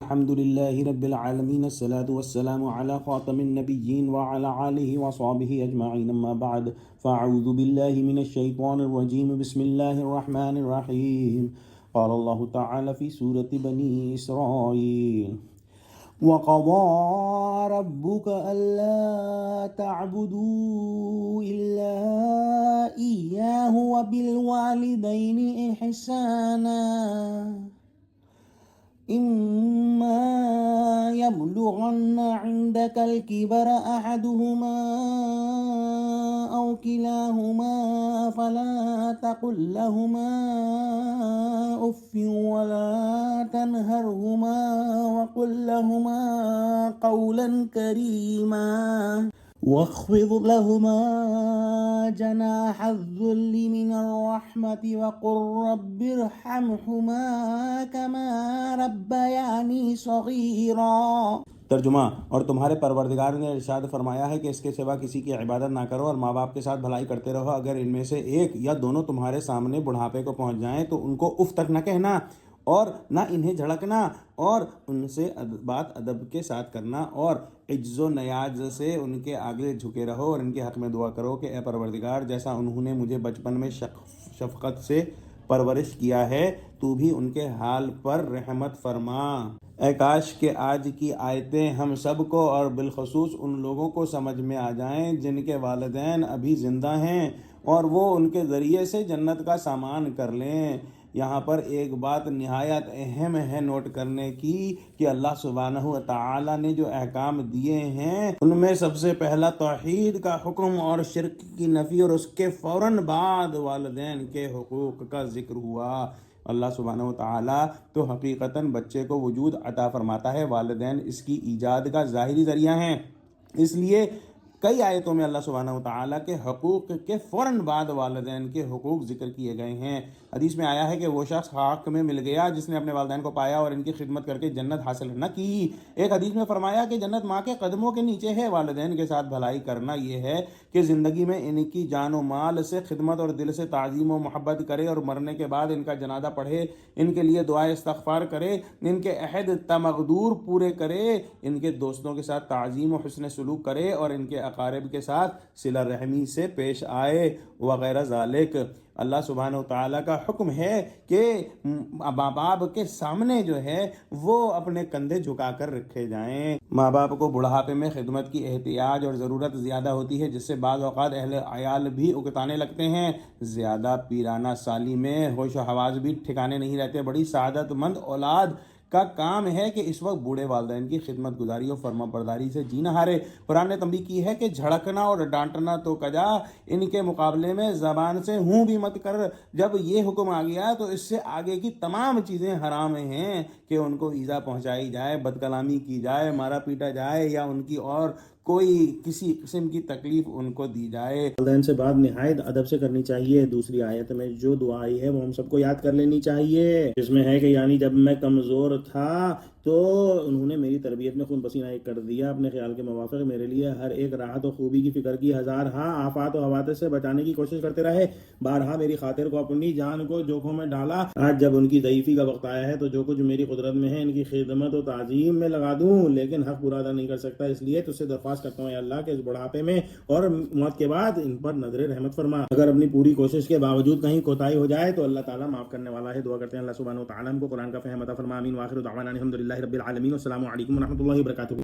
الحمد لله رب العالمين الصلاة والسلام على خاتم النبيين وعلى آله وصحبه أجمعين أما بعد فأعوذ بالله من الشيطان الرجيم بسم الله الرحمن الرحيم قال الله تعالى في سورة بني إسرائيل وقضى ربك ألا تعبدوا إلا إياه وبالوالدين إحسانا إما يبلغن عندك الكبر أحدهما أو كلاهما فلا تقل لهما أف ولا تنهرهما وقل لهما قولا كريما واخفض لهما جناح الذل من الرحمة وقل رب ارحمهما كما ربياني صغيرا۔ ترجمہ: اور تمہارے پروردگار نے ارشاد فرمایا ہے کہ اس کے سوا کسی کی عبادت نہ کرو اور ماں باپ کے ساتھ بھلائی کرتے رہو۔ اگر ان میں سے ایک یا دونوں تمہارے سامنے بڑھاپے کو پہنچ جائیں تو ان کو اف تک نہ کہنا اور نہ انہیں جھڑکنا، اور ان سے بات ادب کے ساتھ کرنا، اور عجز و نیاز سے ان کے آگے جھکے رہو اور ان کے حق میں دعا کرو کہ اے پروردگار، جیسا انہوں نے مجھے بچپن میں شفقت سے پرورش کیا ہے تو بھی ان کے حال پر رحمت فرما۔ اے کاش کہ آج کی آیتیں ہم سب کو اور بالخصوص ان لوگوں کو سمجھ میں آ جائیں جن کے والدین ابھی زندہ ہیں اور وہ ان کے ذریعے سے جنت کا سامان کر لیں۔ یہاں پر ایک بات نہایت اہم ہے نوٹ کرنے کی کہ اللہ سبحانہ و تعالی نے جو احکام دیے ہیں ان میں سب سے پہلا توحید کا حکم اور شرک کی نفی، اور اس کے فوراً بعد والدین کے حقوق کا ذکر ہوا۔ اللہ سبحانہ و تعالی تو حقیقتاً بچے کو وجود عطا فرماتا ہے، والدین اس کی ایجاد کا ظاہری ذریعہ ہیں، اس لیے کئی آیتوں میں اللہ سبحانہ و تعالیٰ کے حقوق کے فوراً بعد والدین کے حقوق ذکر کیے گئے ہیں۔ حدیث میں آیا ہے کہ وہ شخص خاک میں مل گیا جس نے اپنے والدین کو پایا اور ان کی خدمت کر کے جنت حاصل نہ کی۔ ایک حدیث میں فرمایا کہ جنت ماں کے قدموں کے نیچے ہے۔ والدین کے ساتھ بھلائی کرنا یہ ہے کہ زندگی میں ان کی جان و مال سے خدمت اور دل سے تعظیم و محبت کرے، اور مرنے کے بعد ان کا جنازہ پڑھے، ان کے لیے دعائے استغفار کرے، ان کے عہد تمغدور پورے کرے، ان کے دوستوں کے ساتھ تعظیم و حسن سلوک کرے، اور ان کے اقارب کے ساتھ صلہ رحمی سے پیش آئے وغیرہ ذالک۔ اللہ سبحانہ و تعالیٰ کا حکم ہے کہ ماں باپ کے سامنے جو ہے وہ اپنے کندھے جھکا کر رکھے جائیں۔ ماں باپ کو بڑھاپے میں خدمت کی احتیاج اور ضرورت زیادہ ہوتی ہے، جس سے بعض اوقات اہل عیال بھی اکتانے لگتے ہیں۔ زیادہ پیرانہ سالی میں ہوش و حواس بھی ٹھکانے نہیں رہتے۔ بڑی سعادت مند اولاد کا کام ہے کہ اس وقت بوڑھے والدین کی خدمت گزاری اور فرما برداری سے جی نہ ہارے۔ قرآن نے تنبیہ کی ہے کہ جھڑکنا اور ڈانٹنا تو کجا، ان کے مقابلے میں زبان سے ہوں بھی مت کر۔ جب یہ حکم آ گیا تو اس سے آگے کی تمام چیزیں حرام ہیں کہ ان کو ایذا پہنچائی جائے، بد کلامی کی جائے، مارا پیٹا جائے، یا ان کی اور کوئی کسی قسم کی تکلیف ان کو دی جائے۔ والدین سے بات نہایت ادب سے کرنی چاہیے۔ دوسری آیت میں جو دعا آئی ہے وہ ہم سب کو یاد کر لینی چاہیے، جس میں ہے کہ یعنی جب میں کمزور تھا تو انہوں نے میری تربیت میں خون پسینہ ایک کر دیا، اپنے خیال کے موافق میرے لیے ہر ایک راحت و خوبی کی فکر کی، ہزارہا آفات و حوادث سے بچانے کی کوشش کرتے رہے، بارہا میری خاطر کو اپنی جان کو جوکھوں میں ڈالا۔ آج جب ان کی ضعیفی کا وقت آیا ہے تو جو کچھ میری قدرت میں ہے ان کی خدمت و تعظیم میں لگا دوں، لیکن حق پورا ادا نہیں کر سکتا، اس لیے تجھ سے درخواست کرتا ہوں اے اللہ کہ اس بڑھاپے میں اور موت کے بعد ان پر نظر رحمت فرما۔ اگر اپنی پوری کوشش کے باوجود کہیں کوتاہی ہو جائے تو اللہ تعالیٰ معاف کرنے والا ہے۔ دعا کرتے ہیں اللہ سبحانہ و تعالیٰ ہم کو قرآن کا فہم عطا فرما۔ آمین۔ وآخر دعوانا الحمد للہ رب العالمین۔ السلام علیکم ورحمۃ اللہ وبرکاتہ۔